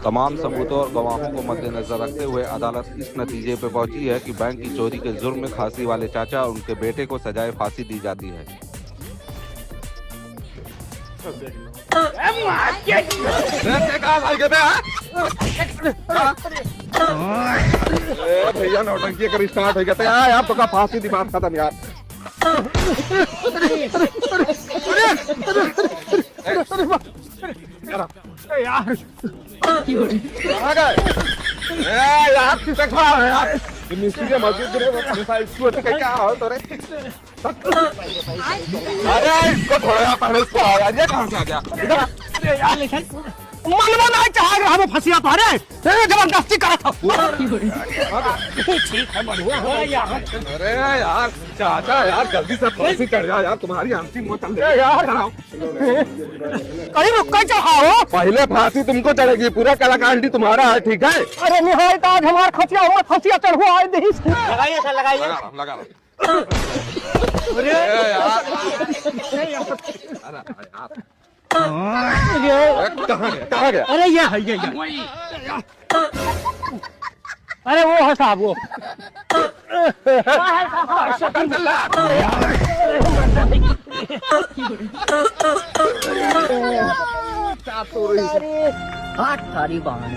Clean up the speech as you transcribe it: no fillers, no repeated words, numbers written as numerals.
तमाम सबूतों और गवाहों को मद्देनजर रखते हुए अदालत इस नतीजे पर पहुंची है कि बैंक की चोरी के जुर्म में खांसी वाले चाचा और उनके बेटे को सजाए फांसी दी जाती है। भैया नौटंकी कर स्टार्ट हो गया यार, तो का फांसी दी बात खत्म यार। यार मिस्त्री के मजदूर क्या हो तो रे। अरे इसको थोड़ा पहले इसको यार, ये कहाँ से आ गया इधर? मनवा नहीं चाह रहा वो फंसिया पारे जबरदस्ती करा था। ठीक है बढ़िया हो यार। अरे यार चाचा यार जल्दी से फांसी चढ़ जा यार, तुम्हारी अंतिम वो चल रही यार। कहीं रुक कर चढ़ाओ, पहले फांसी तुमको चढ़ेगी, पूरा कलाकांडी तुम्हारा है, ठीक है? अरे निहायत आज हमारा खसिया हुआ, खसिया चढ़ो आए नहीं। लगाइए सर लगाइए। लगा अरे यार कहाँ गया? अरे ये है ये अरे वो है साहब वो। हाथ सारी बाहर